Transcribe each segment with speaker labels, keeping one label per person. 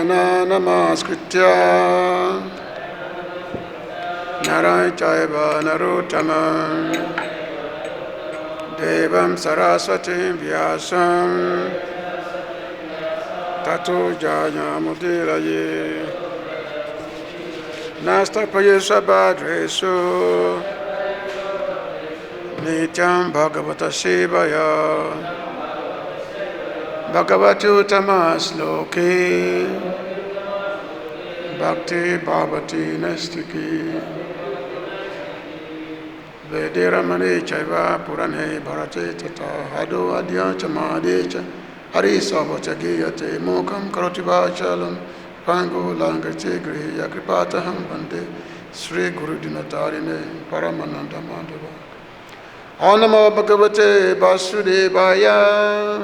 Speaker 1: Narayana namaskritya Narai chaiva narottamam Devam saraswatim vyasam Tato jaya mudiraye Nastapaye sabhadresu Nityam bhagavata sevaya Bhagavati uttamasloke Bhakti bhavati nastiki Vediramane chaiva purane bharate tata Hado adya chamadecha Hari sabhacha giyate Mokam karoti vachalam Pango langate griya kripataham bande Sri Guru Dinatarine Paramananda Madhava Ūnam bhagavate vasudevaya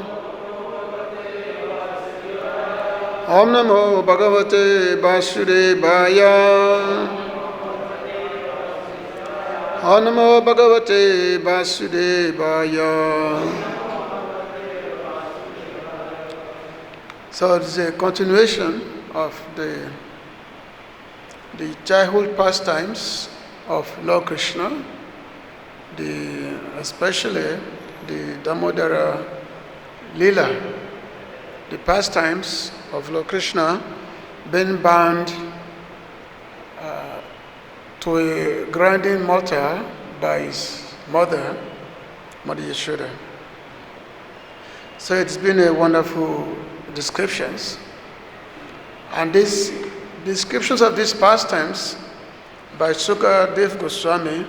Speaker 1: Om Namo Bhagavate Vasudevaya Om Namo Bhagavate Vasudevaya. So it's a continuation of the childhood pastimes of Lord Krishna, especially the Damodara Lila, the pastimes of Lord Krishna being bound to a grinding mortar by his mother, Mother Yaśodā. So it's been a wonderful descriptions. And these descriptions of these pastimes by Sukadeva Goswami,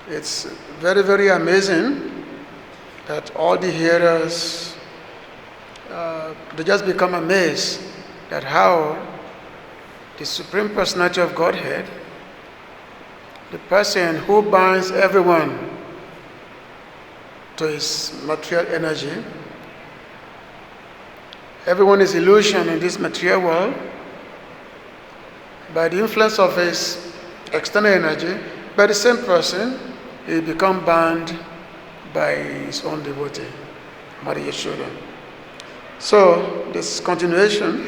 Speaker 1: it's very, very amazing that all the hearers they just become amazed at how the Supreme Personality of Godhead, the person who binds everyone to his material energy, everyone is illusion in this material world, by the influence of his external energy, by the same person, he become bound by his own devotee, Mother Yaśodā. So, this continuation.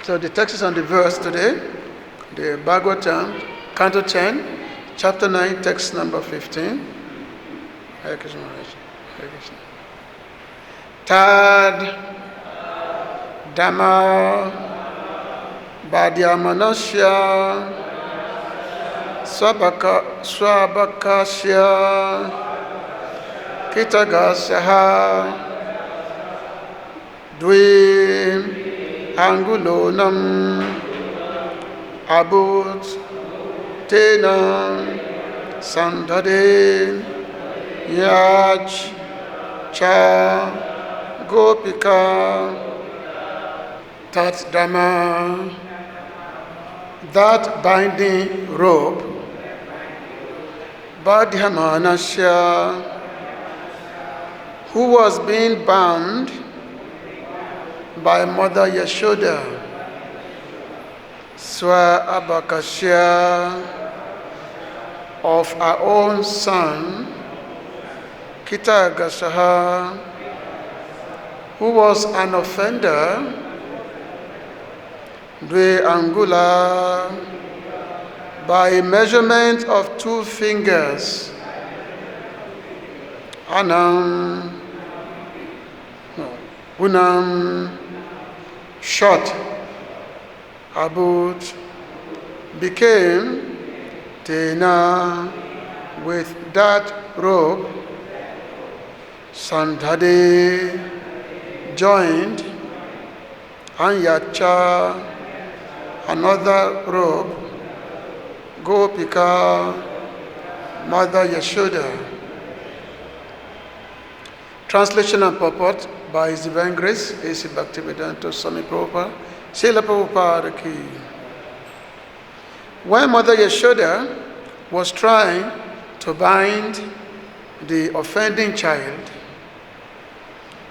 Speaker 1: So, the text is on the verse today, the Bhagavatam, Canto 10, Chapter 9, text number 15. Hare Krishna. Hare Krishna. Tad dāma badhyamānasya svārbhakasya kṛta-āgasaḥ dvi-aṅgulonam abhūt tena sandadhe nyac gopikā tat dāma, that binding rope, badhyamānasya, who was being bound by Mother Yaśodā, sva-arbhakasya, of our own son, kṛta-āgasaḥ, who was an offender, dvi-aṅgula, by a measurement of 2 fingers, ūnam, short, abhūt, became tena, with that rope, sandadhe, joined, anyat, another rope, gopikā, Mother Yaśodā. Translation and purport by His Divine Grace, A.C. Bhaktivedanta Swami Prabhupada, Srila Prabhupada ki. When Mother Yaśodā was trying to bind the offending child,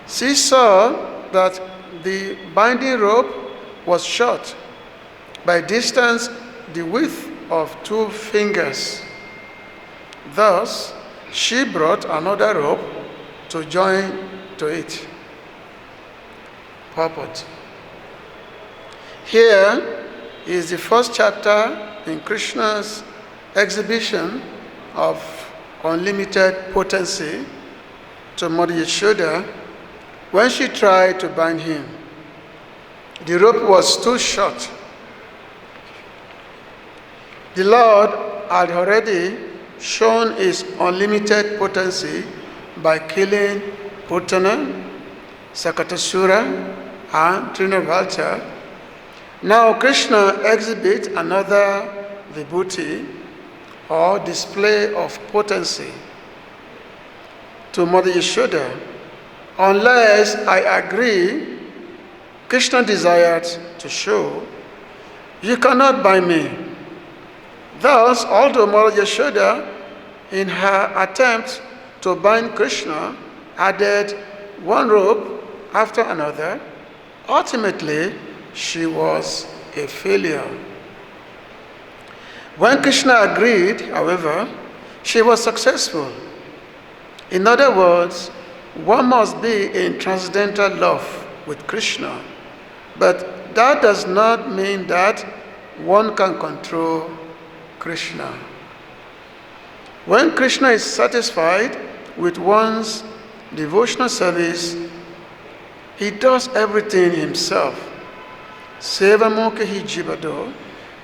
Speaker 1: she saw that the binding rope was short, by distance the width of 2 fingers. Thus, she brought another rope to join to it. Purport. Here is the first chapter in Krishna's exhibition of unlimited potency to Mother Yaśodā when she tried to bind him. The rope was too short. The Lord had already shown his unlimited potency by killing Putana, Sakatasura, and Trinavalta. Now Krishna exhibits another vibhuti or display of potency to Mother Yaśodā. Unless I agree, Krishna desired to show, you cannot bind me. Thus, although Mother Yaśodā, in her attempt to bind Krishna, added one rope after another, ultimately she was a failure. When Krishna agreed, however, she was successful. In other words, one must be in transcendental love with Krishna, but that does not mean that one can control Krishna. When Krishna is satisfied with one's devotional service, he does everything himself. Seva-mukha hi jivado,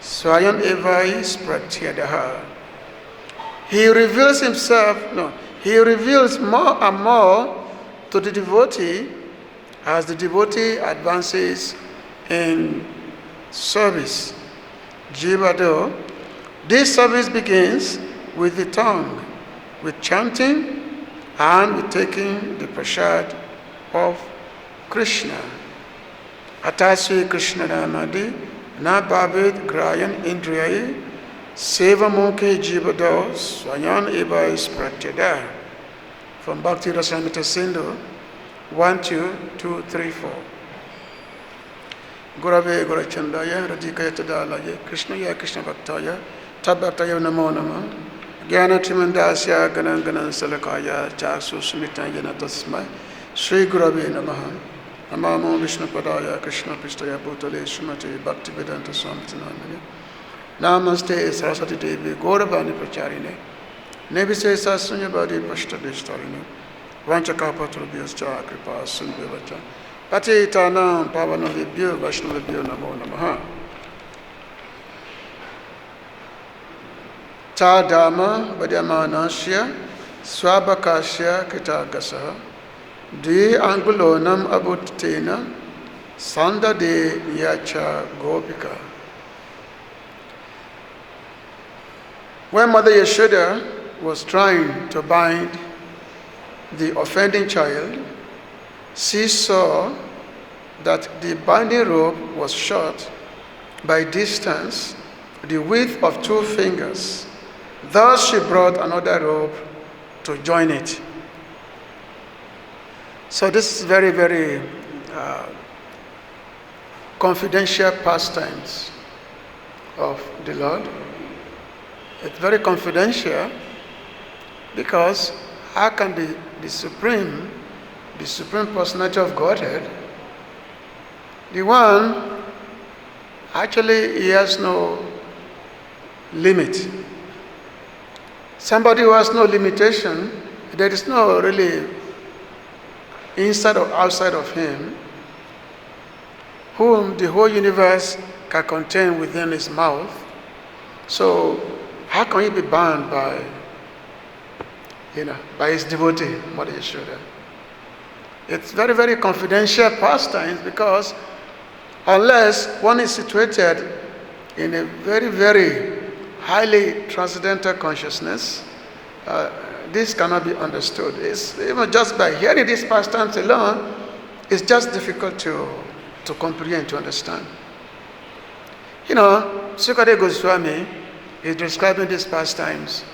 Speaker 1: swayam evai spratyadaha. He reveals he reveals more and more to the devotee as the devotee advances in service. Jivado, this service begins with the tongue, with chanting and with taking the prasad of Krishna. Atasvi Krishna Namadi, na babid grayan indriyai, seva mukhe jivado, swayan eva ispratyada. From Bhakti Rasamrita Sindhu, 1, 2, 2, 3, 4. Gurave Gurachandaya, Radhikaya Tadalaya, Krishna ya Krishna Bhaktaya, Tabhataya Namo Nama, Jnana Trimandasya Gananganan Salakaya, Chasu Smitaya Natasma, Sri Gurave Namaha, Namamo Vishnu Padaya, Krishna Pistaya Bhutale, Srimati Bhakti Vedanta Swamitanamani, Namaste Saraswati Devi, Gauravani Pracharine, Nebisesa Sunyabadi Pashtadishtarine, Vanchakapatrubhyascha Kripa Sundhyavacha, Patitanam Pavanavibhyo Vaishnavibhyo Namo Namaha. Dāma badhyamānasya, svā-arbhakasya kṛta-āgasaḥ, dvi-aṅgulonam abhūt tena, sandadhe nyac gopikā. When Mother Yaśodā was trying to bind the offending child, she saw that the binding rope was short by distance, the width of 2 fingers. Thus she brought another rope to join it. So this is very, very confidential pastimes of the Lord. It's very confidential because how can the Supreme Personality of Godhead, the one, actually he has no limit. Somebody who has no limitation, there is no really inside or outside of him, whom the whole universe can contain within his mouth. So how can he be bound by his devotee, Mother Yaśodā? It's very, very confidential pastimes because unless one is situated in a very, very highly transcendental consciousness, this cannot be understood. It's, even just by hearing these pastimes alone, it's just difficult to comprehend, to understand. Sukadeva Goswami is describing these pastimes,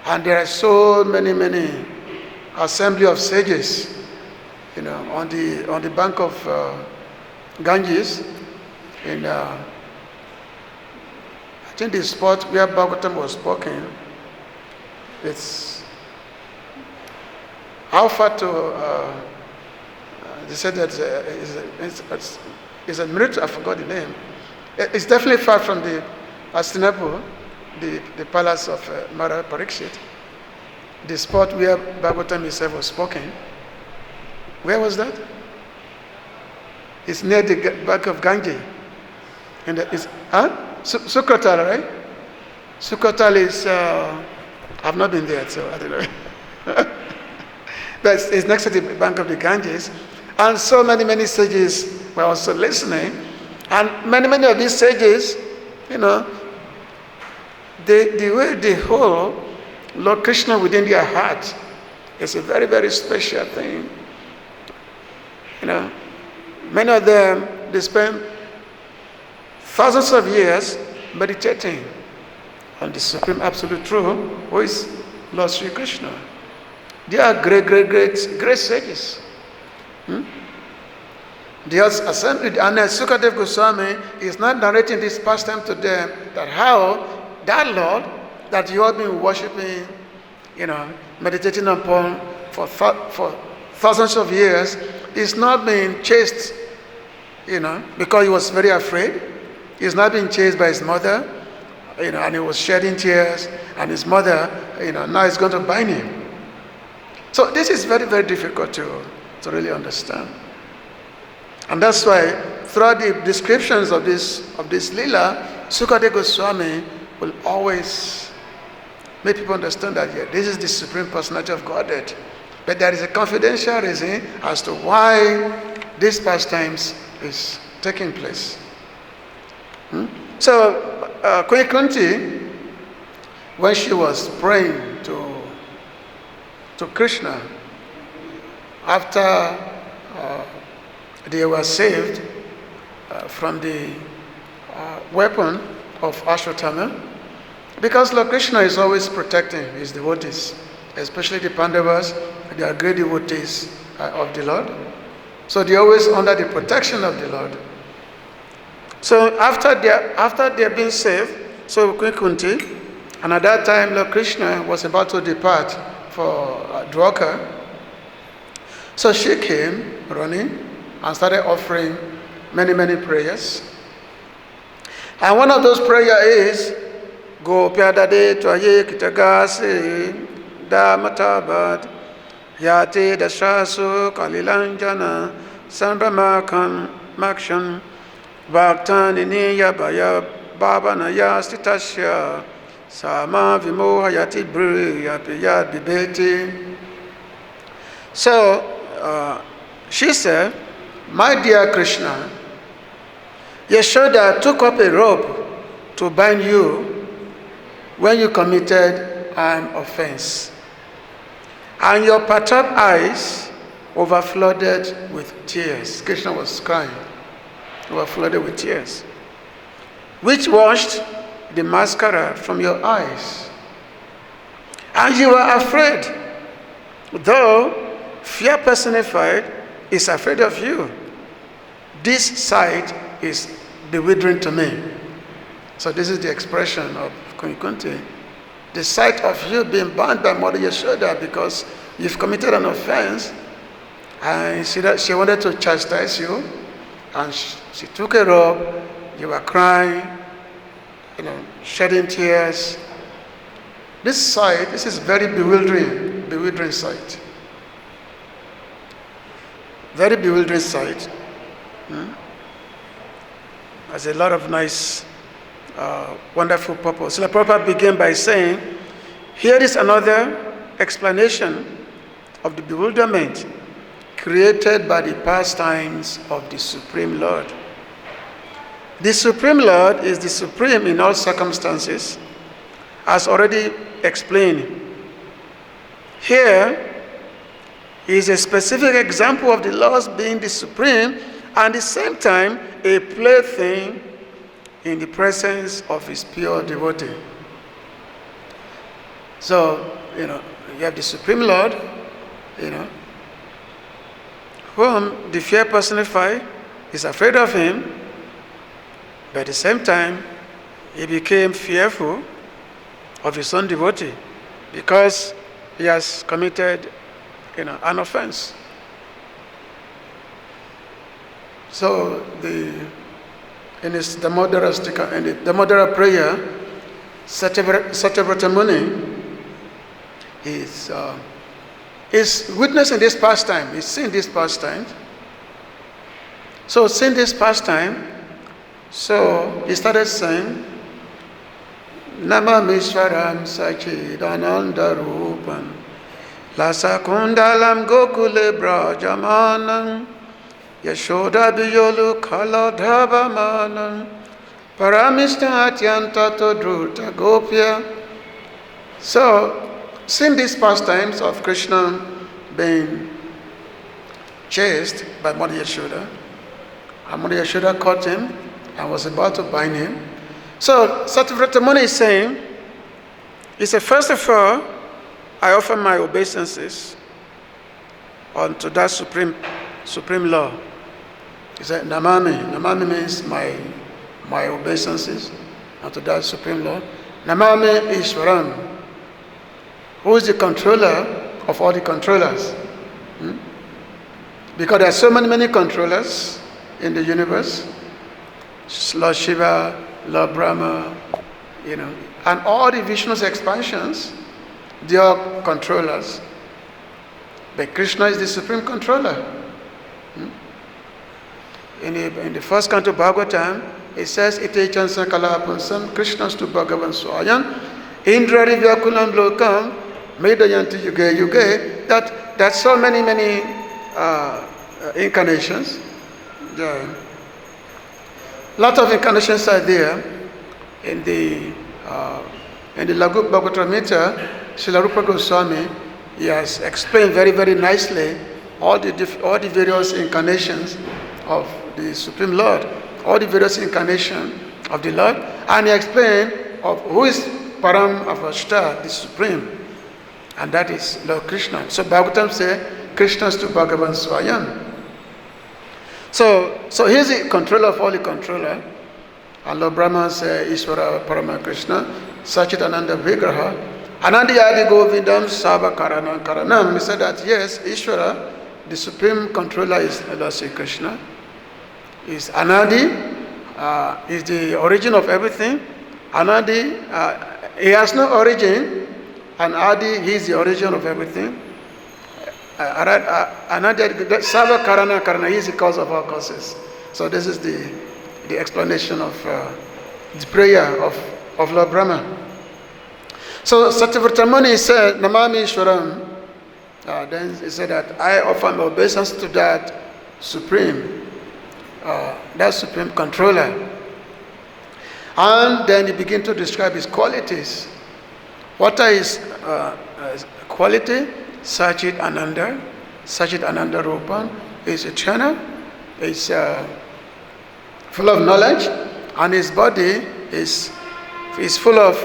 Speaker 1: and there are so many assembly of sages, on the bank of Ganges, in I think the spot where Bhagavatam was spoken, it's how far to, they said that it's a minute, I forgot the name, It's definitely far from the Hastinapur, the palace of Mara Parikshit, the spot where Bhagavatam himself was spoken. Where was that? It's near the back of Ganges. And it's Sukratal, right? Sukratal is. I've not been there, so I don't know. But it's next to the bank of the Ganges, and so many sages were also listening, and many of these sages, the way they hold Lord Krishna within their heart is a very special thing. Many of them, they spend thousands of years meditating on the Supreme Absolute Truth, who is Lord Sri Krishna. They are great sages. They are assembled, and Sukadeva Goswami is not narrating this pastime to them, that how that Lord that you have been worshipping, meditating upon for thousands of years, is not being chased, because he was very afraid. He's not being chased by his mother, and he was shedding tears, and his mother, now is going to bind him. So this is very difficult to really understand. And that's why throughout the descriptions of this Leela, Sukadeva Goswami will always make people understand that this is the Supreme Personality of Godhead. But there is a confidential reason as to why these pastimes is taking place. So Queen Kunti, when she was praying to Krishna, after they were saved from the weapon of Ashwatthama, because Lord Krishna is always protecting his devotees, especially the Pandavas. They are great devotees of the Lord, so they are always under the protection of the Lord. So after they have been saved, so Queen Kunti, and at that time Lord Krishna was about to depart for Dwarka, so she came running and started offering many prayers. And one of those prayers is Gopyadade Tvaye kṛta-āgasaḥ dāma yate dashasu kalilanjana sambhamakam maksham bhaktaniniya bhaya bhavanaya stitasya sama vimohayati briyapiyat bibeti. So she said, my dear Krishna, Yaśodā took up a rope to bind you when you committed an offense, and your perturbed eyes overflooded with tears. Krishna was crying, overflooded with tears, which washed the mascara from your eyes. And you were afraid, though fear personified is afraid of you. This sight is bewildering to me. So this is the expression of Queen Kunti. The sight of you being bound by Mother Yaśodā because you've committed an offense, and she wanted to chastise you, and she took a rope, you were crying, shedding tears. This sight, this is very bewildering sight. Very bewildering sight. Has a lot of nice, wonderful purpose. So the Prabhupada began by saying, here is another explanation of the bewilderment created by the pastimes of the Supreme Lord. The Supreme Lord is the Supreme in all circumstances, as already explained. Here is a specific example of the Lord being the Supreme and at the same time a plaything in the presence of his pure devotee. So, you have the Supreme Lord, whom the fear personified is afraid of him, but at the same time, he became fearful of his own devotee because he has committed, an offense. So the in his Damodara prayer, Satyavrata Muni is witnessing this pastime. He's seeing this pastime. So seeing this pastime, so he started saying, Namam Ishwaram Sachidananda Rupam Lasa Kundalam Gokule Brajamanam Yaśodā Bijolu Kaladhavamanam Paramishta Atyanta Todruta Gopya. So, seeing these pastimes of Krishna being chased by Mother Yaśodā, and Mother Yaśodā caught him and was about to bind him. So, Satyavrata Muni is saying, he said, first of all, I offer my obeisances unto that supreme law. He said, Namami. Namami means my obeisances unto that supreme law. Namami Ishwaram, who is the controller of all the controllers. Because there are so many controllers in the universe. Lord Shiva, Lord Brahma, and all the Vishnu's expansions, they are controllers. But Krishna is the supreme controller. In the first canto of Bhagavatam, it says, Ite chansa kalapunsam Krishnastu Bhagavan Swayam Indra Rivyakulam Lokam Medayanti Yuge Yuge. That's so many incarnations. Lot of incarnations are there in the Laghu Bhagavatamrita. Srila Rupa Goswami, he has explained very nicely all the various incarnations of the Supreme Lord, all the various incarnations of the Lord, and he explained of who is Param Avashta, the Supreme, and that is Lord Krishna. So Bhagavatam says, Krishna's to Bhagavan Swayam. So he's the controller of all the controller. And Lord Brahma says, Ishwara Parama Krishna, Sachidananda Vigraha, Anandi Adi Govindam Sava Karanam. He said that yes, Ishwara, the supreme controller, is Lord Sri Krishna. Is Anadi, is the origin of everything. Anadi, he has no origin, and Adi, he is the origin of everything. Anadi, Sava Karana, he is the cause of all causes. So this is the explanation of the prayer of Lord Brahma. So Satyavrata Muni said, Namami Ishwaram. Then he said that I offer my obeisance to that supreme controller. And then he began to describe his qualities. What are his quality? Sachit Ananda Rupan is eternal, is full of knowledge, and his body is full of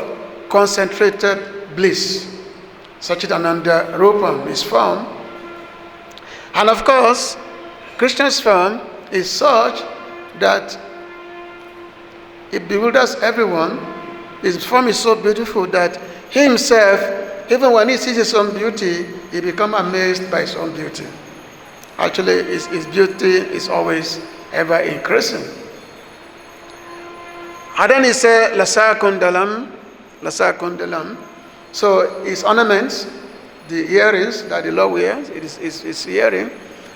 Speaker 1: concentrated bliss. Sachidananda Rupam, his form. And of course, Krishna's form is such that it bewilders everyone. His form is so beautiful that he himself, even when he sees his own beauty, he becomes amazed by his own beauty. Actually, his beauty is always ever increasing. And then he said, Lasa Kundalam. So his ornaments, the earrings that the Lord wears, it is his earring.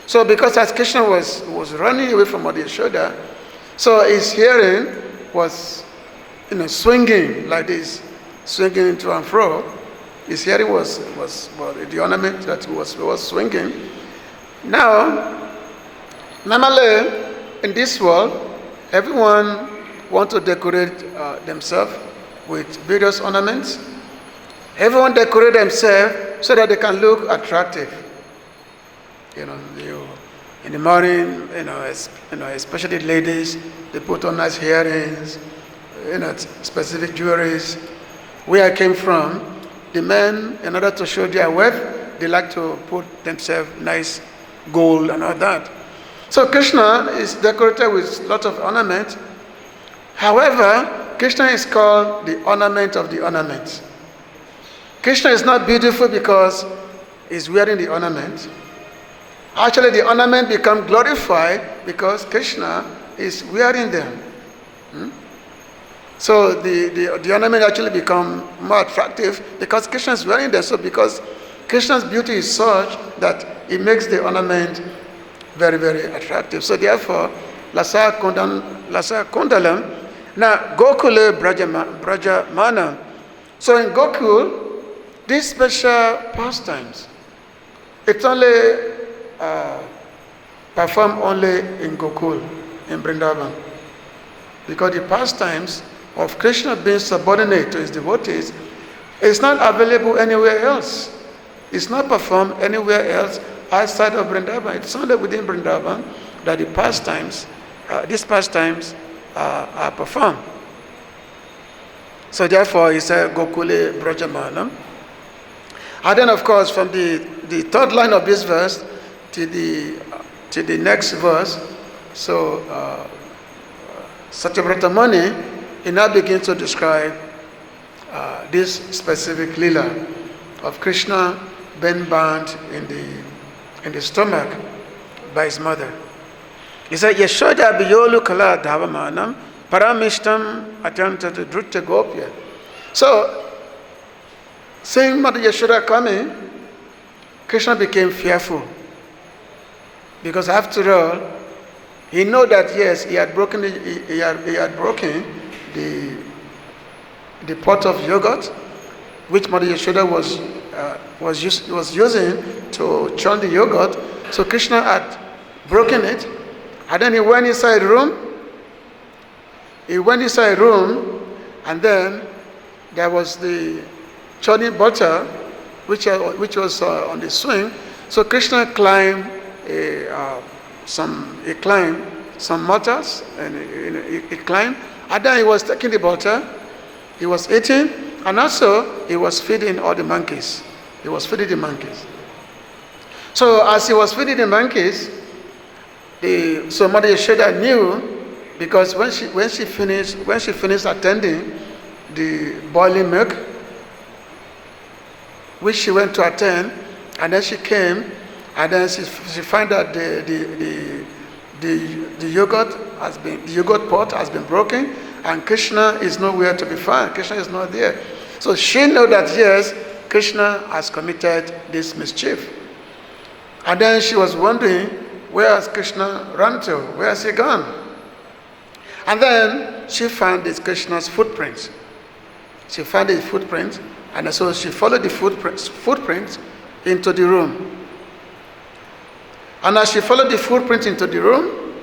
Speaker 1: So because as Krishna was running away from Mother Yaśodā, so his earring was swinging like this, swinging to and fro. His earring was the ornament that was swinging. Now, normally in this world, everyone wants to decorate themselves with various ornaments. Everyone decorate themselves so that they can look attractive. In the morning, especially ladies, they put on nice earrings, specific jewelries. Where I came from, the men, in order to show their wealth, they like to put themselves nice gold and all that. So Krishna is decorated with lots of ornament. However, Krishna is called the ornament of the ornaments. Krishna is not beautiful because he's wearing the ornament. Actually, the ornament become glorified because Krishna is wearing them. So the ornament actually become more attractive because Krishna is wearing them. So because Krishna's beauty is such that it makes the ornament very, very attractive. So therefore, lasa kundalam. Now, Gokule badhyamānasya. So in Gokul, these special pastimes, it's only performed only in Gokul, in Vrindavan. Because the pastimes of Krishna being subordinate to his devotees is not available anywhere else. It's not performed anywhere else outside of Vrindavan. It's only within Vrindavan that the pastimes, these pastimes are performed. So therefore, he said, Gokule badhyamānasya. And then, of course, from the third line of this verse to the next verse, so Satyavrata Muni, he now begins to describe this specific lila of Krishna being bound in the stomach by his mother. He said, Yaśodā biyolu kala dhavamanam paramishtam atanta drutya gopya. So, seeing Mother Yaśodā coming, Krishna became fearful. Because after all, he knew that yes, he had broken the pot of yogurt, which Mother Yaśodā was using to churn the yogurt. So Krishna had broken it, and then he went inside the room. And then there was the churning butter, which was on the swing. So Krishna climbed some mortars, and he climbed. And then he was taking the butter, he was eating, and also he was feeding all the monkeys. He was feeding the monkeys. So as he was feeding the monkeys, so Mother Yaśodā knew, because when she finished attending the boiling milk, which she went to attend, and then she came, and then she found that the yogurt pot has been broken, and Krishna is nowhere to be found. Krishna is not there. So she knew that yes, Krishna has committed this mischief. And then she was wondering, where has Krishna run to? Where has he gone? And then she found this Krishna's footprints. She found his footprints, and so she followed the footprints into the room. And as she followed the footprints into the room,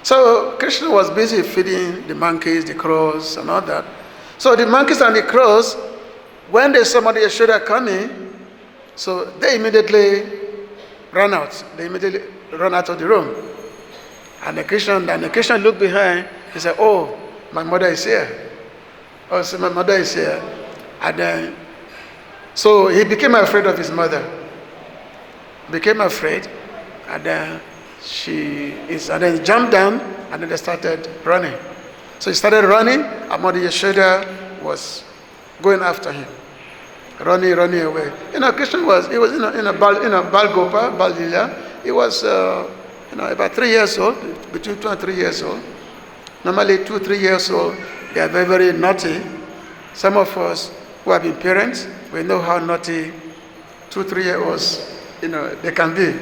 Speaker 1: so Krishna was busy feeding the monkeys, the crows, and all that. So the monkeys and the crows, when they saw Mother Yaśodā coming, so they immediately ran out. They immediately ran out of the room. And the Krishna looked behind. He said, "Oh, my mother is here. Oh, so my mother is here." And then, so he became afraid of his mother. Became afraid, and then and then he jumped down, and then they started running. So he started running, and Mother Yaśodā was going after him, running away. Krishna was in a Bal Lila. He was about 3 years old, between 2 and 3 years old. Normally 2, 3 years old, they are very, very naughty. Some of us who have been parents, we know how naughty 2, 3-year-olds, they can be,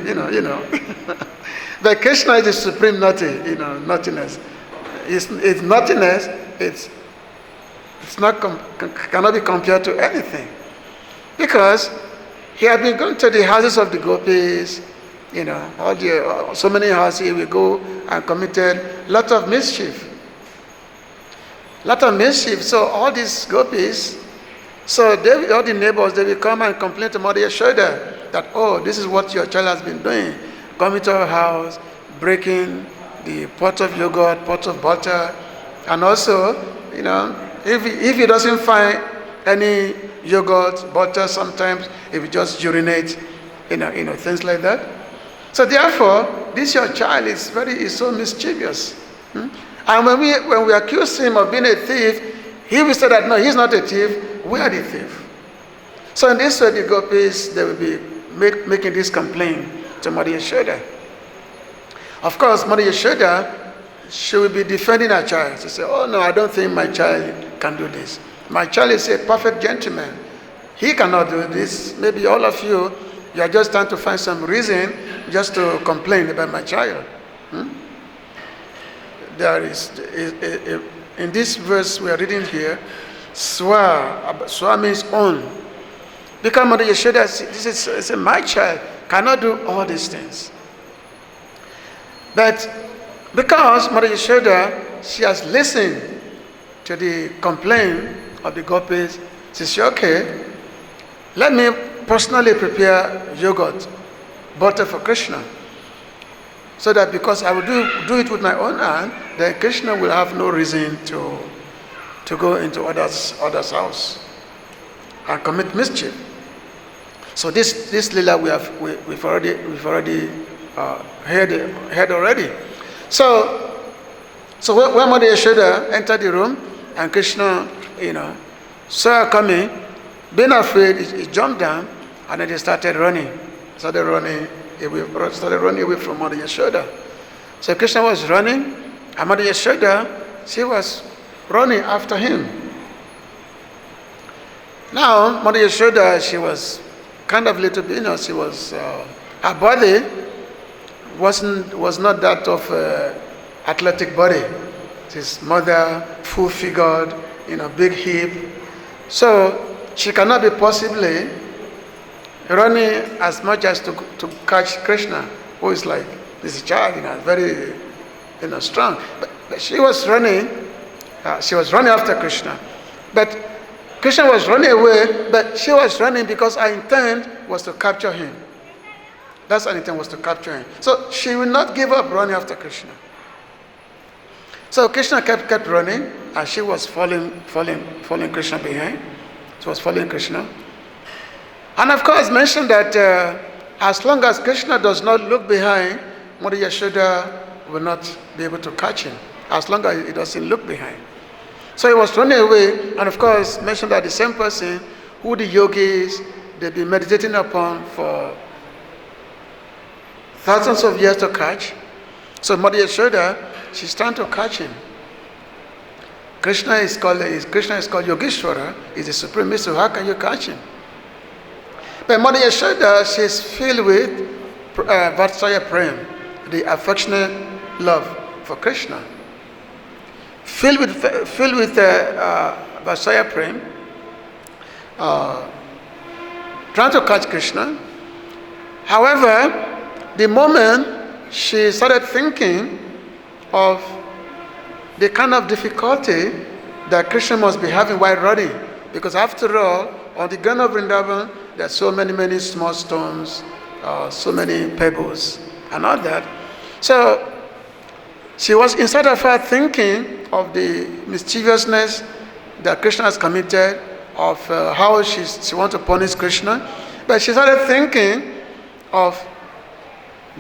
Speaker 1: But Krishna is the supreme naughtiness. It's naughtiness, it's not cannot be compared to anything. Because he had been going to the houses of the gopis, so many houses he will go and committed lot of mischief. So all these gopis, so all the neighbors, they will come and complain to Mother Yaśodā that, oh, this is what your child has been doing. Coming to our house, breaking the pot of yogurt, pot of butter, and also, if he doesn't find any yogurt, butter, sometimes he will just urinate, things like that. So therefore, this your child is so mischievous. And when we accuse him of being a thief, he will say that no, he's not a thief, we are the thief. So in this way, the gopis, they will be making this complaint to Mother Yaśodā. Of course, Mother Yaśodā, she will be defending her child. She said, oh no, I don't think my child can do this. My child is a perfect gentleman. He cannot do this. Maybe all of you are just trying to find some reason just to complain about my child. There is, in this verse we are reading here, swa means own. Because Mother Yaśodā, this is my child, cannot do all these things. But because Mother Yaśodā, she has listened to the complaint of the gopis, she said, okay, let me personally prepare yogurt, butter for Krishna. So that because I will do it with my own hand, then Krishna will have no reason to go into others' house and commit mischief. So this lila we've already heard already. So when Mother Yaśodā entered the room and Krishna, saw her coming, being afraid, he jumped down and then they started running away from Mother Yaśodā. So Krishna was running, and Mother Yaśodā, she was running after him. Now, Mother Yaśodā, she was kind of little bit, she was, her body was not that of athletic body. She's mother, full-figured, big hip. So she cannot be possibly running as much as to catch Krishna, who is like this child, very strong. But she was running after Krishna. But Krishna was running away, but she was running because her intent was to capture him. That's her intent, was to capture him. So she will not give up running after Krishna. So Krishna kept running, and she was following Krishna behind. She was following Krishna. And of course, mentioned that as long as Krishna does not look behind, Mother Yaśodā will not be able to catch him, as long as he doesn't look behind. So he was running away, and of course, mentioned that the same person who the yogis, they've been meditating upon for thousands of years to catch. So Mother Yaśodā, she's trying to catch him. Krishna is called Yogeshwara, is the supreme mystery. How can you catch him? But Mother Yaśodā, she's filled with Vatsaya Prem, the affectionate love for Krishna. Filled with Vatsaya Prem, trying to catch Krishna. However, the moment she started thinking of the kind of difficulty that Krishna must be having while running, because after all, on the ground of Vrindavan, there are so many small stones, so many pebbles, and all that. So she was, instead of her thinking of the mischievousness that Krishna has committed, of how she wants to punish Krishna, but she started thinking of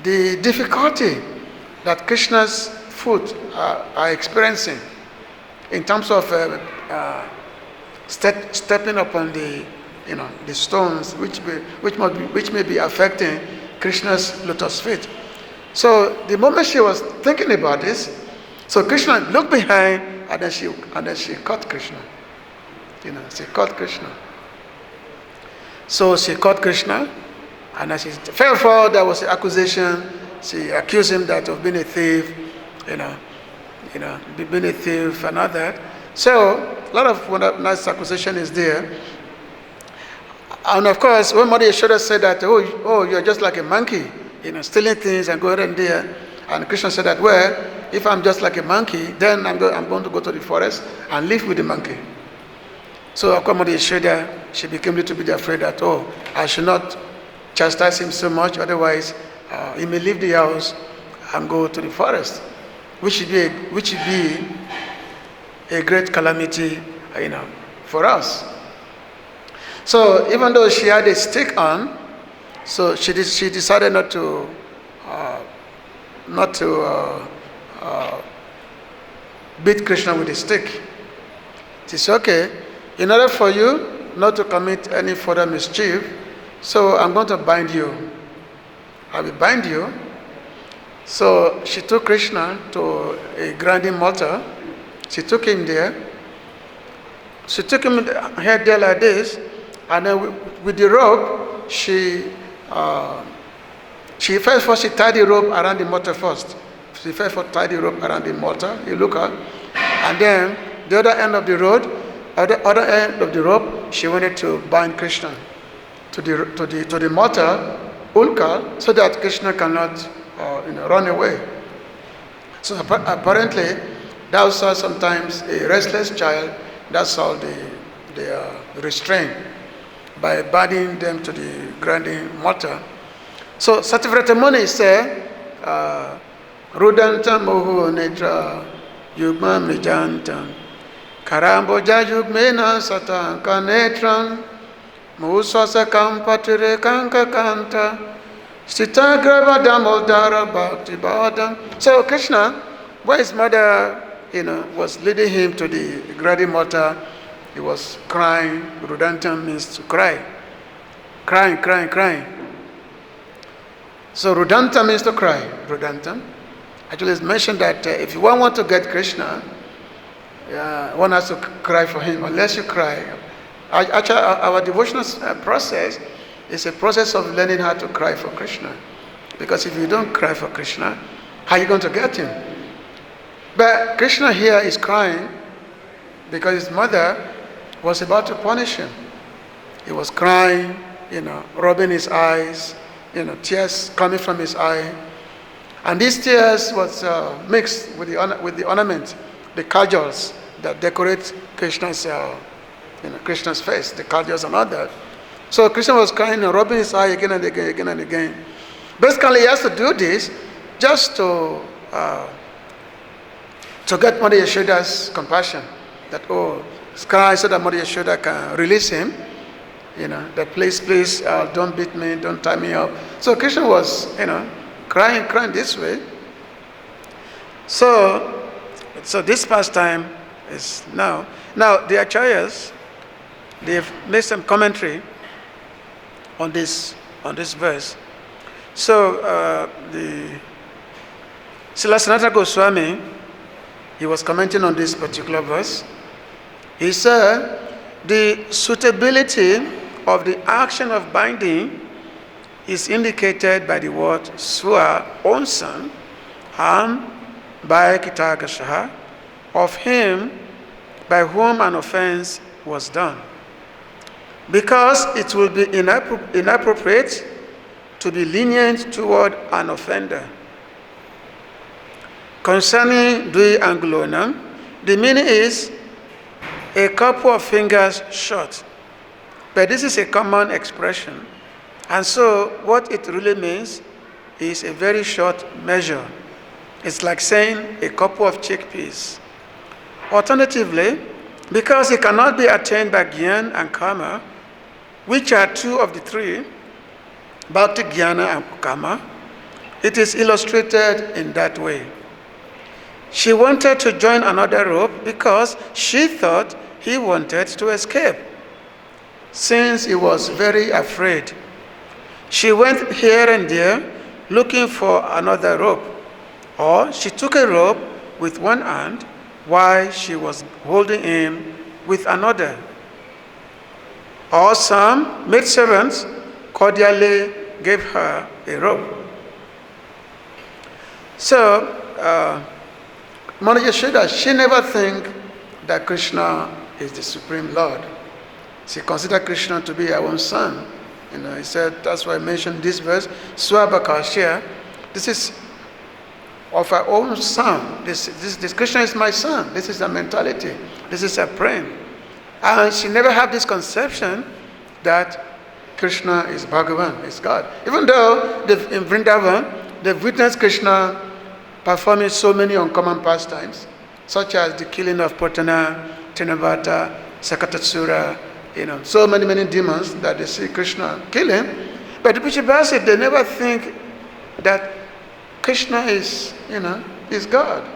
Speaker 1: the difficulty that Krishna's foot are experiencing in terms of stepping upon the stones which may be affecting Krishna's lotus feet. So the moment she was thinking about this, so Krishna looked behind and then she caught Krishna. She caught Krishna. So she caught Krishna, and as she fell for, there was an accusation. She accused him of being a thief, being a thief and all that. So a lot of nice accusation is there. And of course, when Mother Yaśodā said that, oh, you're just like a monkey, stealing things and going in there. And Krishna said that, well, if I'm just like a monkey, then I'm going to go to the forest and live with the monkey. So of course, Mother Yaśodā, she became a little bit afraid that, I should not chastise him so much, otherwise he may leave the house and go to the forest, which should be a great calamity, for us. So even though she had a stick on, so she decided not to beat Krishna with a stick. She said, okay, in order for you not to commit any further mischief, so I'm going to bind you. I will bind you, So she took Krishna to a grinding mortar. She took him there. She took him here there like this, and then with the rope, she tied the rope around the mortar first. She first tied the rope around the mortar. You look at, and then the other end of the rope, she wanted to bind Krishna to the mortar, ulka, so that Krishna cannot run away. So apparently, that was sometimes a restless child. That's how they are restrained, by binding them to the grinding mortar. So Satyavratamuni said, Rudanta mohu netra yugma mijantam karamboja yugmena satanka netram musasa kampatire kanka kanta sitagrava damodara bhakti badam. So Krishna, when his mother was leading him to the grinding mortar, he was crying. Rudantam means to cry. Crying. So Rudanta means to cry. Rudantam. Actually, it's mentioned that if one want to get Krishna, one has to cry for him. Unless you cry. Actually, our devotional process is a process of learning how to cry for Krishna. Because if you don't cry for Krishna, how are you going to get him? But Krishna here is crying because his mother was about to punish him. He was crying, rubbing his eyes, tears coming from his eye. And these tears was mixed with the ornament, the kajuls that decorate Krishna's face, the kajuls and all that. So Krishna was crying and rubbing his eye again and again. Basically, he has to do this just to get Mother Yaśoda's compassion. That, cry so that Mother Yaśoda can release him. That please, don't beat me, don't tie me up. So Krishna was, crying this way. So this pastime is now. Now the acharyas, they've made some commentary on this verse. So the Srila Sanatana Goswami, he was commenting on this particular verse. He said, the suitability of the action of binding is indicated by the word sva, own son, and by kṛta-āgasaḥ, of him by whom an offense was done. Because it will be inappropriate to be lenient toward an offender. Concerning dvi-aṅgulonam, the meaning is a couple of fingers short. But this is a common expression. And so what it really means is a very short measure. It's like saying a couple of chickpeas. Alternatively, because it cannot be attained by jnana and karma, which are two of the three, bhakti, jnana, and karma, it is illustrated in that way. She wanted to join another rope because she thought he wanted to escape. Since he was very afraid, she went here and there looking for another rope. Or she took a rope with one hand while she was holding him with another. Or some maidservants cordially gave her a rope. So, Mother Yaśodā, she never think that Krishna is the Supreme Lord. She considered Krishna to be her own son. He said, that's why I mentioned this verse, svā-arbhakasya. This is of her own son. This Krishna is my son. This is her mentality. This is her praying. And she never had this conception that Krishna is Bhagavan, is God. Even though in Vrindavan, they've witnessed Krishna performing so many uncommon pastimes, such as the killing of Putana, Tenavata, Sakatasura, so many demons that they see Krishna killing. But the Bishopasi, they never think that Krishna is, is God.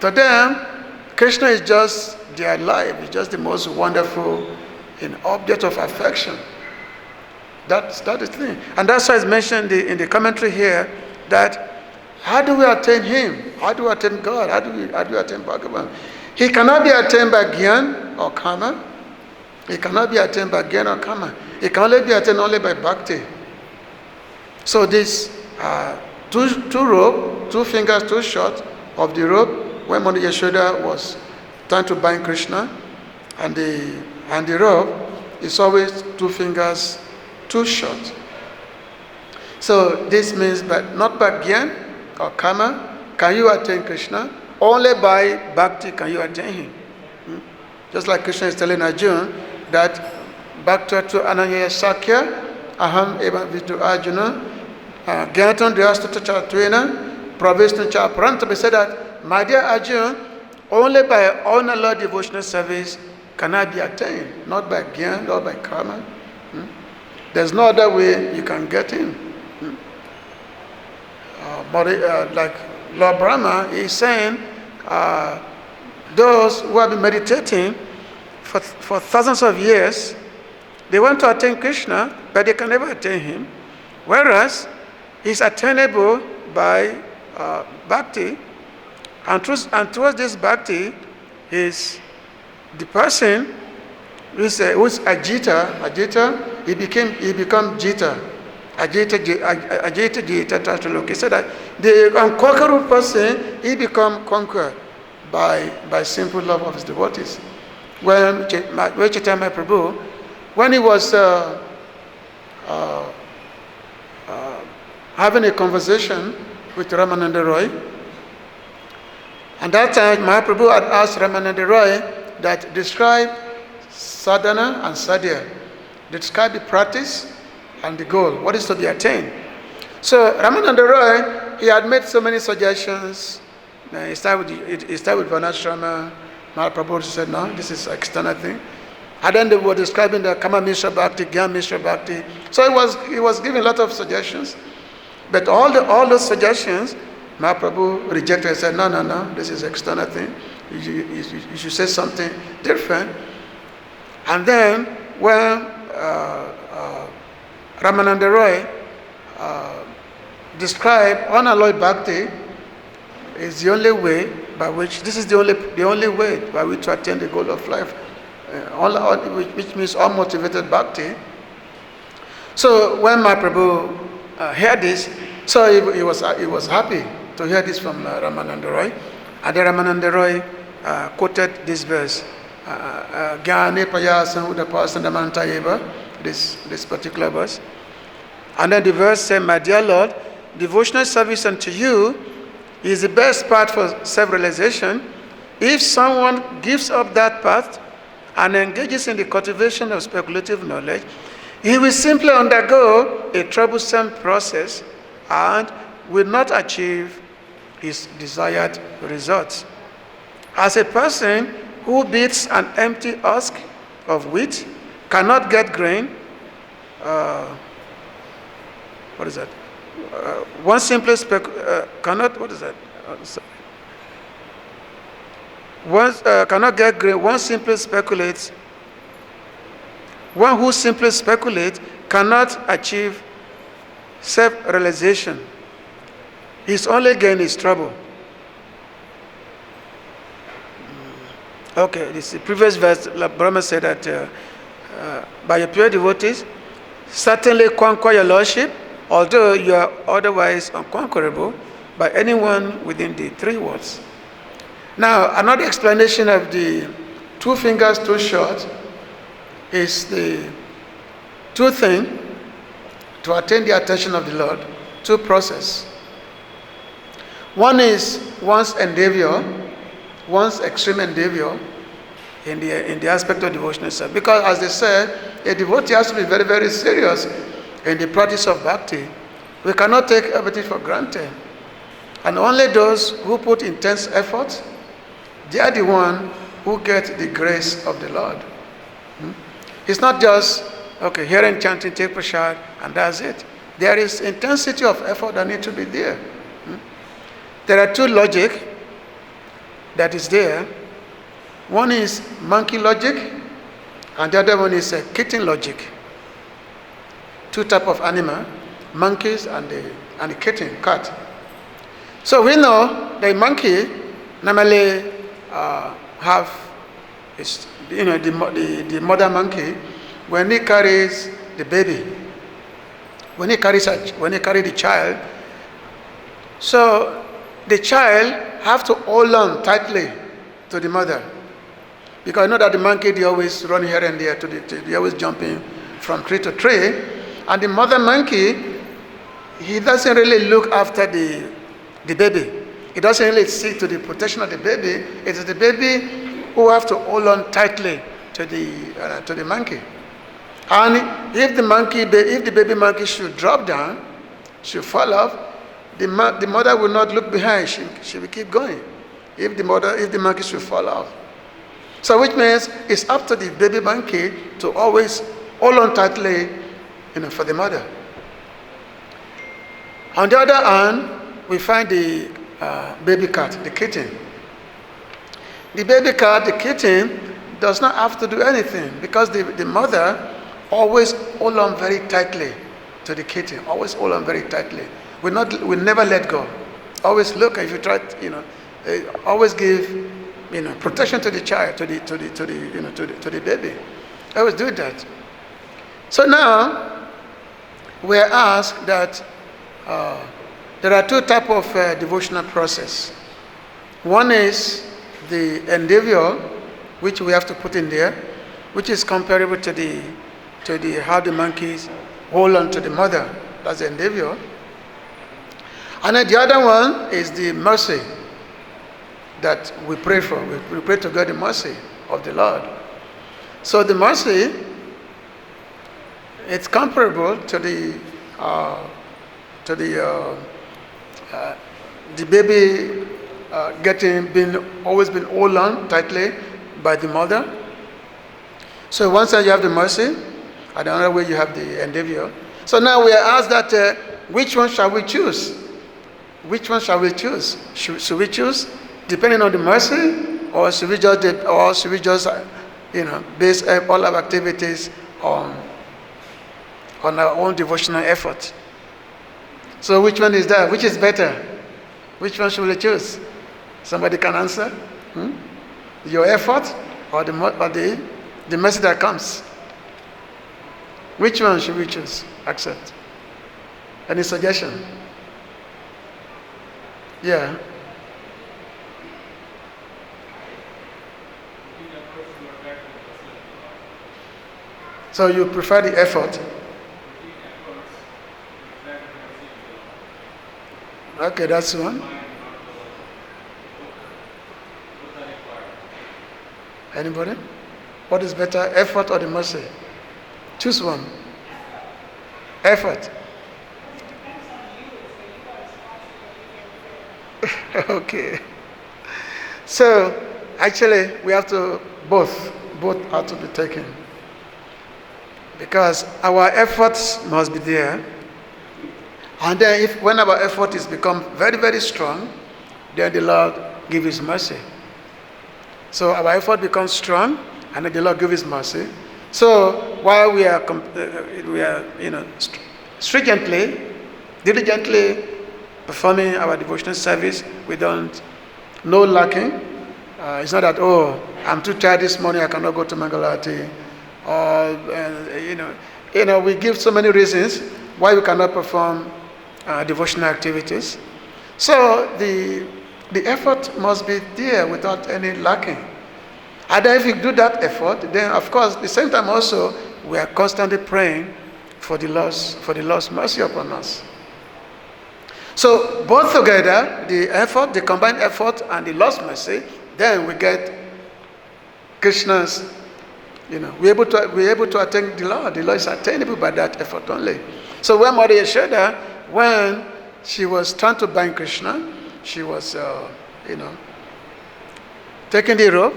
Speaker 1: To them, Krishna is just their life, it's just the most wonderful object of affection. That's the thing. And that's why it's mentioned in the commentary here that How do we attain Him? How do we attain God? How do we attain Bhagavan? He cannot be attained by Gyan or Karma. He cannot be attained by Gyan or Karma. He can only be attained only by Bhakti. So this two rope, 2 fingers too short of the rope, when Mother Yaśodā was trying to bind Krishna, and the rope is always 2 fingers too short. So this means that not by Gyan or Karma can you attain Krishna. Only by Bhakti can you attain Him. Just like Krishna is telling Arjuna that Bhakta to Ananya Sakya Aham Eva Vitu Arjuna Gyatan Dhyastata Cha Tena Pravishna Cha Pranta. We said that, my dear Arjuna, only by honor Lord devotional service can I be attained, not by Gyan, not by Karma. There's no other way you can get in. Like Lord Brahma is saying, those who have been meditating for thousands of years, they want to attain Krishna, but they can never attain Him. Whereas He's attainable by Bhakti, and towards this Bhakti is the person who's Ajita, he become Jita. Ajita Jita Tatraloki. So that the unconquerable person, he become conquered by simple love of his devotees. When Chaitanya Prabhu, when he was having a conversation with Ramananda Roy, and that time Mahaprabhu had asked Ramananda Roy that describe sadhana and sadhya, describe the practice and the goal, what is to be attained. So Ramananda Roy, he had made so many suggestions. He started with Varnashrama. Mahaprabhu said, no, this is external thing. And then they were describing the Kama Mishra Bhakti, Gyan Mishra Bhakti. So he was giving a lot of suggestions. But all those suggestions, Mahaprabhu rejected and said, no, this is external thing. You should say something different. And then when Ramananda Roy described unalloyed bhakti is the only way by which, this is the only way by which to attain the goal of life, which means unmotivated bhakti. So when Mahaprabhu heard this, so he was happy to hear this from Ramananda Roy. And then Ramananda Roy quoted this verse, Gyane Payasam Udapasandamantayeva, this particular verse. And then the verse said, my dear Lord, devotional service unto you is the best path for self-realization. If someone gives up that path and engages in the cultivation of speculative knowledge, he will simply undergo a troublesome process and will not achieve his desired results. As a person who beats an empty husk of wheat cannot get grain, what is that? One simply cannot, what is that? Cannot get grain. One who simply speculates cannot achieve self-realization. His only gain is trouble. Okay, this previous verse, Brahma said that by your pure devotees, certainly conquer your lordship, although you are otherwise unconquerable by anyone within the 3 words. Now, another explanation of the 2 fingers too short is the 2 things to attain the attention of the Lord, 2 process. One is one's endeavor, one's extreme endeavor in the aspect of devotional service. Because as they said, a devotee has to be very, very serious in the practice of bhakti. We cannot take everything for granted. And only those who put intense effort, they are the ones who get the grace of the Lord. It's not just, okay, hearing chanting, take prasad, and that's it. There is intensity of effort that needs to be there. There are 2 logic that is there. One is monkey logic, and the other one is kitten logic. 2 types of animal, monkeys and the kitten, cat. So we know the monkey normally have, the mother monkey, when he carries the baby, when he carries the child, so the child have to hold on tightly to the mother, because I know that the monkey, they always run here and there, they always jumping from tree to tree, and the mother monkey, he doesn't really look after the baby. He doesn't really see to the protection of the baby. It is the baby who have to hold on tightly to the monkey. And if the baby monkey should drop down, should fall off, the mother will not look behind. She will keep going. If the monkey should fall off. So which means it's up to the baby monkey to always hold on tightly, for the mother. On the other hand, we find the baby cat, the kitten. The baby cat, the kitten, does not have to do anything, because the mother always hold on very tightly to the kitten. Always hold on very tightly. We never let go. Always look. If you try, always give, protection to the child, to the baby. Always do that. So now we are asked that there are two types of devotional process. One is the endeavor, which we have to put in there, which is comparable to the how the monkeys hold on to the mother. That's the endeavor. And then the other one is the mercy that we pray for. We pray to God the mercy of the Lord. So the mercy, it's comparable to the baby always been held on tightly by the mother. So one side you have the mercy, and the other way you have the endeavor. So now we are asked that which one shall we choose? Which one shall we choose? Should we choose depending on the mercy, or should we just base all our activities on our own devotional effort? So which one is that? Which is better? Which one should we choose? Somebody can answer? Your effort or the mercy that comes? Which one should we choose? Accept. Any suggestion? Yeah. So you prefer the effort? Okay, that's one. Anybody? What is better, effort or the mercy? Choose one. Effort. Okay. So, actually, we have to both have to be taken. Because our efforts must be there. And then when our effort is become very, very strong, then the Lord give His mercy. So our effort becomes strong, and then the Lord give His mercy. So while we are diligently performing our devotional service, we don't, no lacking. It's not that, I'm too tired this morning, I cannot go to Mangalati. Or, we give so many reasons why we cannot perform devotional activities. So the effort must be there without any lacking. And then if you do that effort, then of course, at the same time also, we are constantly praying for the Lord's mercy upon us. So both together, the combined effort and the Lord's mercy, then we get Krishna's, we're able to attain the Lord. The Lord is attainable by that effort only. So when Mother Yaśodā, when she was trying to bind Krishna, she was, taking the rope,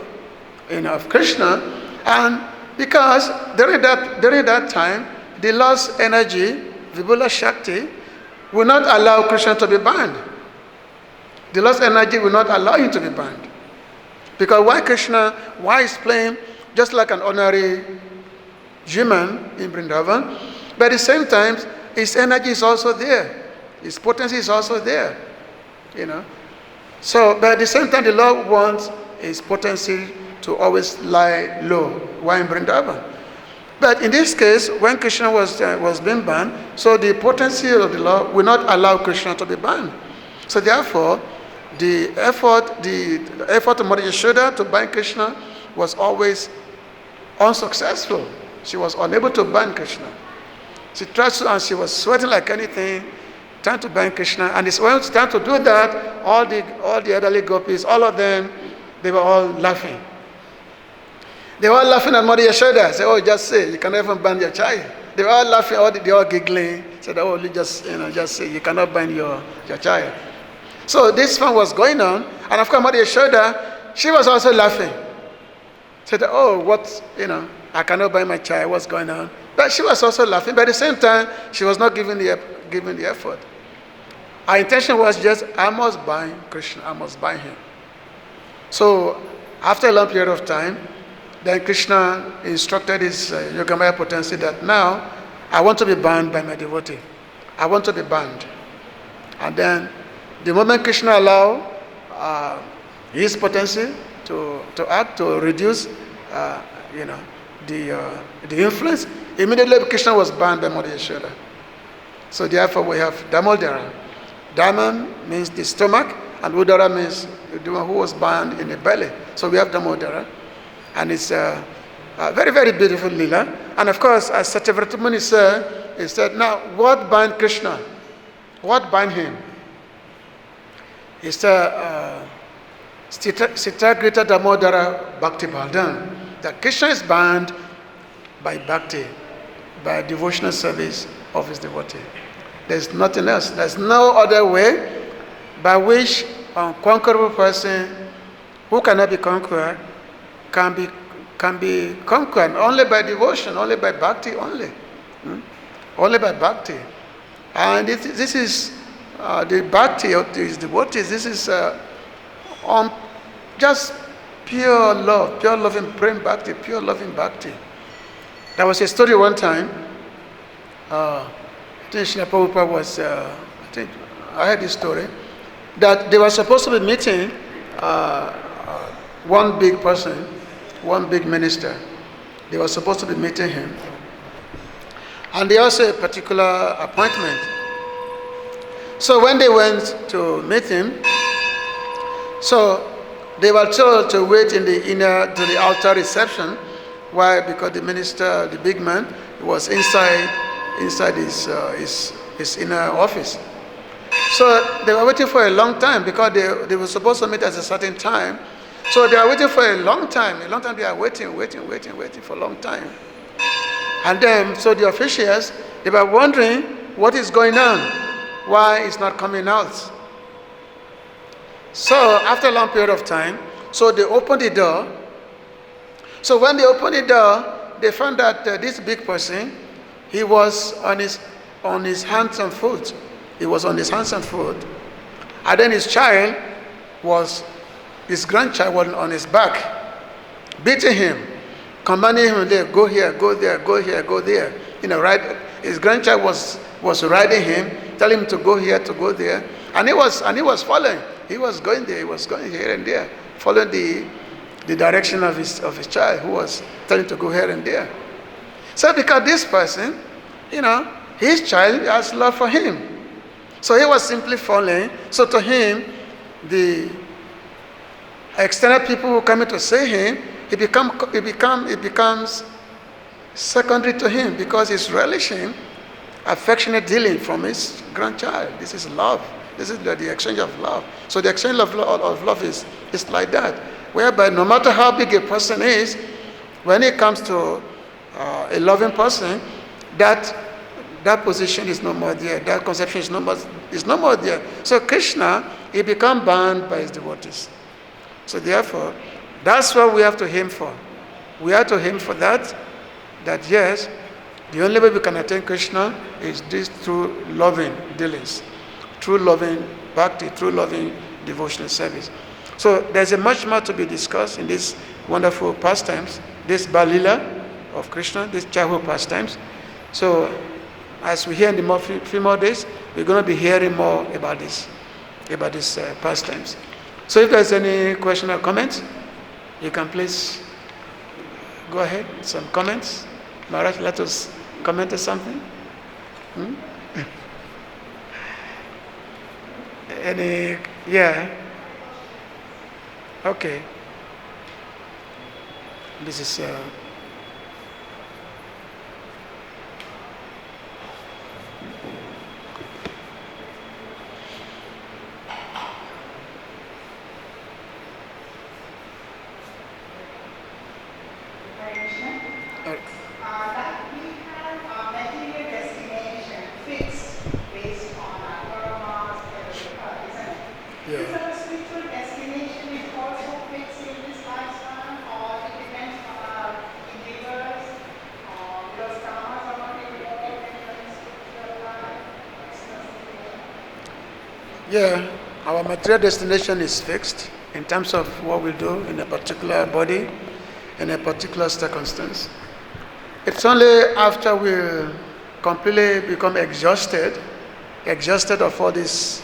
Speaker 1: of Krishna, and because during that time, the Lord's energy, Vibhula Shakti, will not allow Krishna to be bound. The Lord's energy will not allow him to be bound. Because why is playing just like an ordinary human in Vrindavan, but at the same time, his energy is also there. His potency is also there. you know. So, but at the same time, the Lord wants his potency to always lie low while in Vrindavan. But in this case, when Krishna was being banned, so the potency of the Lord will not allow Krishna to be banned. So therefore, the effort of Mother Yaśodā to ban Krishna was always unsuccessful. She was unable to ban Krishna. She tried to, and she was sweating like anything, trying to ban Krishna. And it's when it's time to do that, all the elderly gopis, all of them, they were all laughing. They were all laughing at Mother Yaśodā. Say, oh, just say, you cannot even ban your child. They were all laughing, they were all giggling. Said, oh, you just say, you cannot ban your child. So this fun was going on, and of course, Mother Yaśodā, she was also laughing. Said, oh, I cannot ban my child, what's going on? But she was also laughing, but at the same time, she was not giving the effort. Our intention was just, I must ban Krishna, I must ban him. So after a long period of time, then Krishna instructed his Yogamaya potency that now I want to be banned by my devotee. I want to be banned. And then the moment Krishna allowed his potency to act, to reduce the influence, immediately Krishna was banned by Mother Yaśodā. So therefore we have Damodara. Dāma means the stomach, and Udara means the one who was banned in the belly. So we have Damodara. And it's a very, very beautiful lila. And of course, as Satyavrata Muni said, he said, now, what banned Krishna? What banned him? He said, Sita Grita Damodara Bhakti Baldam. That Krishna is banned by bhakti, by devotional service of his devotee. There's nothing else. There's no other way by which an unconquerable person who cannot be conquered can be conquered only by devotion, only by bhakti, only. Only by bhakti. And this is the bhakti of these devotees. This is just pure love, pure loving prem bhakti, pure loving bhakti. There was a story one time. I think Srila Prabhupada was, I heard this story, that they were supposed to be meeting one big person, one big minister. They were supposed to be meeting him. And they also had a particular appointment. So when they went to meet him, so they were told to wait in the inner, to the altar reception. Why? Because the minister, the big man, was inside his inner office. So they were waiting for a long time because they were supposed to meet at a certain time. So they are waiting for a long time. A long time they are waiting for a long time. And then, so the officials, they were wondering what is going on, why it's not coming out. So after a long period of time, so they opened the door. So when they opened the door, they found that this big person, he was on his hands and foot. He was on his hands and foot. And then his grandchild was on his back, beating him, commanding him, go here, go there, go here, go there. Right? His grandchild was riding him, telling him to go here, to go there. And he was following. He was going there, he was going here and there, following the direction of his child, who was telling him to go here and there. So because this person, his child has love for him. So he was simply following. So to him, the external people who come in to see him, it becomes secondary to him because he's relishing affectionate dealing from his grandchild. This is love. This is the exchange of love. So the exchange of love is like that, whereby no matter how big a person is, when it comes to a loving person, that position is no more there. That conception is no more there. So Krishna, he become bound by his devotees. So therefore, that's what we have to aim for. We have to aim for that yes, the only way we can attain Krishna is this through loving dealings, through loving bhakti, through loving devotional service. So there's a much more to be discussed in these wonderful pastimes, this Balila of Krishna, these childhood pastimes. So as we hear in the few more days, we're going to be hearing more about this. about these pastimes. So if there's any question or comment, you can please go ahead. Some comments. Maharaj, let us comment or something. Any, yeah. Okay. This is
Speaker 2: that we have a material destination fixed based on our karmas and isn't it?
Speaker 1: yeah.
Speaker 2: Is our spiritual destination is also fixed in this lifetime, or it depends on our endeavors, those karmas are not related in the spiritual life?
Speaker 1: Yeah, our material destination is fixed in terms of what we do in a particular body, in a particular circumstance. It's only after we completely become exhausted of all these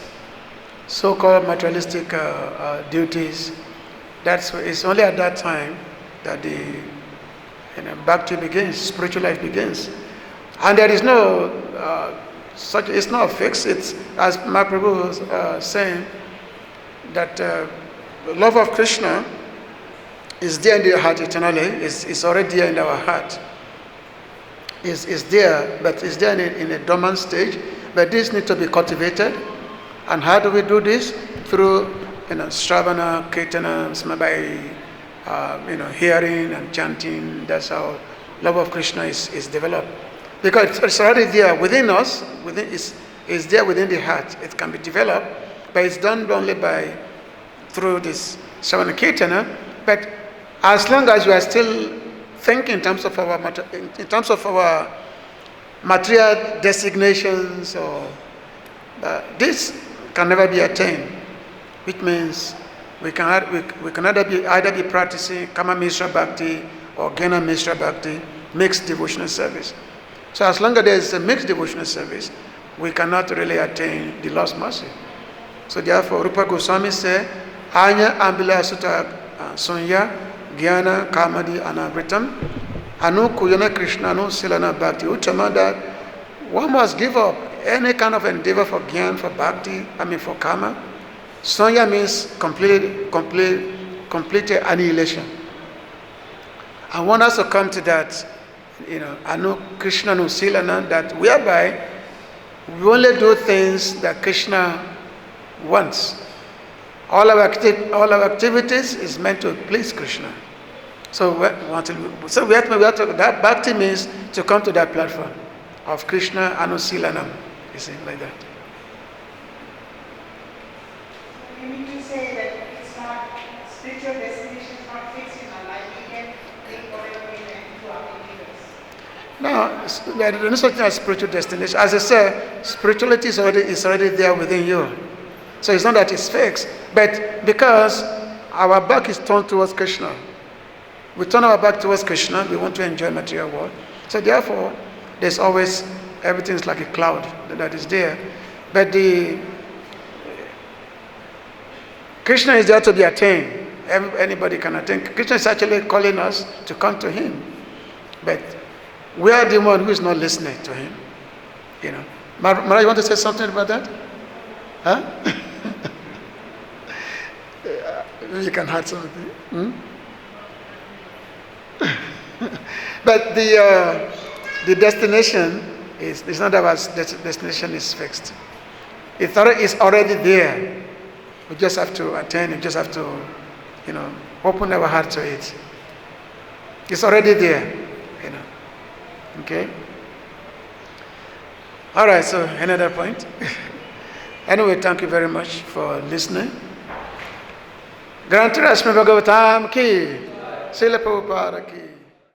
Speaker 1: so-called materialistic duties, it's only at that time that the bhakti begins, spiritual life begins. And there is no it's not fixed. It's, as Prabhu was saying, that love of Krishna is there in the heart eternally. It's already there in our heart. Is there, but it's there in a dormant stage. But this needs to be cultivated. And how do we do this? Through Shravana, Kirtana, by hearing and chanting. That's how love of Krishna is developed. Because it's already there within us. It's there within the heart. It can be developed, but it's done only through this Shravana Kirtana. But as long as we are still thinking in terms of our material designations, or this can never be attained, which means we can either be practicing Kama Mishra Bhakti or Gnana Mishra Bhakti, mixed devotional service. So as long as there is a mixed devotional service, we cannot really attain the Lord's mercy. So therefore, Rupa Goswami said, Anya ambila sutta sunya Gyana Kamadi Anavritam Anu Kuyana Krishna Anu Silana Bhakti Uchama, that one must give up any kind of endeavor for Gyan, for Bhakti, for Kama. Sunya means complete annihilation. I want us to come to that, Anu Krishna Anu Silana, that whereby we only do things that Krishna wants. All our activities is meant to please Krishna. So we have to, that bhakti means to come to that platform of Krishna Anusilanam, you see, like that.
Speaker 2: You mean to say that it's not, spiritual destination is not fixed in our life, we can take whatever we can to our endeavors?
Speaker 1: No, there is no such thing as spiritual destination. As I said, spirituality is already there within you. So it's not that it's fixed, but because our back is turned towards Krishna, we turn our back towards Krishna, we want to enjoy material world. So therefore, there's always, everything's like a cloud that is there. But Krishna is there to be attained. Anybody can attain. Krishna is actually calling us to come to him. But we are the one who is not listening to him. Mara, you want to say something about that? Huh? You can add something. But the destination is not about destination is fixed. It's already there. We just have to attain. We just have to, open our heart to it. It's already there. Okay. All right. So another point. Anyway, thank you very much for listening. Granted, Bhagavatam ki, Srila Prabhupada ki.